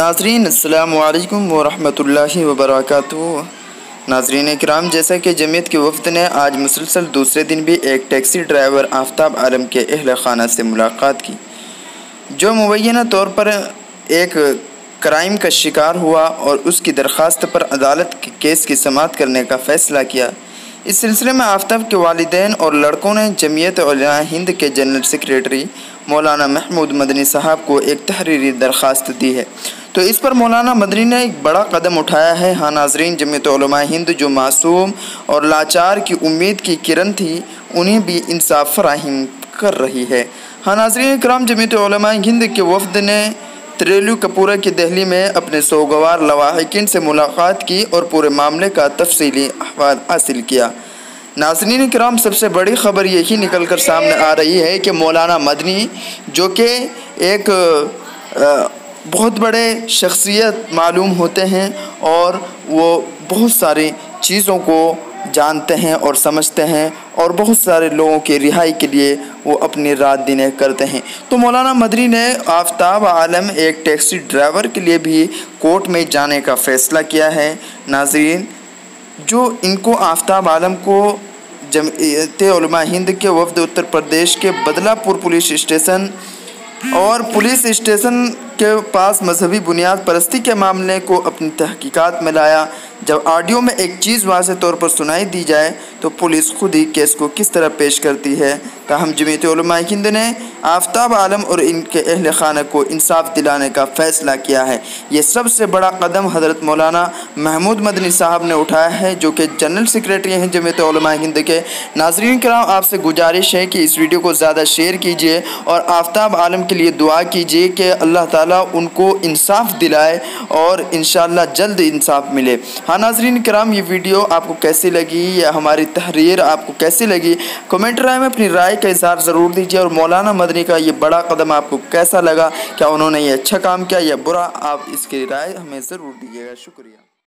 नाज़रीन अस्सलामु अलैकुम वरहमतुल्लाहि वबरकातुहू। नाज़रीन इकराम, जैसा कि जमीयत के वफ़द ने आज मुसलसल दूसरे दिन भी एक टैक्सी ड्राइवर आफ्ताब आलम के अहल खाना से मुलाकात की, जो मुबैना तौर पर एक क्राइम का शिकार हुआ और उसकी दरख्वास्त पर अदालत के केस की समाअत करने का फ़ैसला किया। इस सिलसिले में आफ्ताब के वालिदैन और लड़कों ने जमीयत उलमाए हिंद के जनरल सेक्रेटरी मौलाना महमूद मदनी साहब को एक तहरीरी दरख्वास्त दी है, तो इस पर मौलाना मदनी ने एक बड़ा कदम उठाया है। हाँ नाज़रीन, जमीयत उलमाए हिंद जो मासूम और लाचार की उम्मीद की किरण थी, उन्हें भी इंसाफ फराहम कर रही है। हाँ नाज़रीन इकराम, जमीयत उलमाए हिंद के वफ़द ने त्रेलू कपूरा की दहली में अपने सोगवार लवाहिकीन से मुलाकात की और पूरे मामले का तफसीली अहवाल हासिल किया। नाज़रीन इकराम, सबसे बड़ी ख़बर यही निकल कर सामने आ रही है कि मौलाना मदनी, जो कि एक बहुत बड़े शख्सियत मालूम होते हैं और वो बहुत सारी चीज़ों को जानते हैं और समझते हैं और बहुत सारे लोगों की रिहाई के लिए वो अपनी रात दिन करते हैं, तो मौलाना मदनी ने आफ्ताब आलम एक टैक्सी ड्राइवर के लिए भी कोर्ट में जाने का फ़ैसला किया है। नाज़रीन, जो इनको आफ्ताब आलम को जमीयत उलमाए हिंद के वफ़द उत्तर प्रदेश के बदलापुर पुलिस स्टेशन और पुलिस स्टेशन के पास मजहबी बुनियाद परस्ती के मामले को अपनी तहकीकात में लाया। जब ऑडियो में एक चीज़ वाज़ेह तौर पर सुनाई दी जाए तो पुलिस खुद ही केस को किस तरह पेश करती है। ताहम जमीयत उलमाए हिंद ने आफ्ताब आलम और इनके अहल खाना को इंसाफ दिलाने का फ़ैसला किया है। ये सबसे बड़ा कदम हज़रत मौलाना महमूद मदनी साहब ने उठाया है, जो कि जनरल सेक्रेटरी हैं जमीयत उलमाए हिंद के। नाज़रीन किराम, आपसे गुजारिश है कि इस वीडियो को ज़्यादा शेयर कीजिए और आफ्ताब आलम के लिए दुआ कीजिए कि अल्लाह ताला उनको इंसाफ दिलाए और इंशाअल्लाह जल्द इंसाफ मिले। हाँ नाज़रीन किराम, ये वीडियो आपको कैसी लगी या हमारी तहरीर आपको कैसी लगी, कमेंट राय में अपनी राय का इज़हार ज़रूर दीजिए। और मौलाना मदनी का ये बड़ा कदम आपको कैसा लगा, क्या उन्होंने ये अच्छा काम किया या बुरा, आप इसकी राय हमें ज़रूर दीजिएगा। शुक्रिया।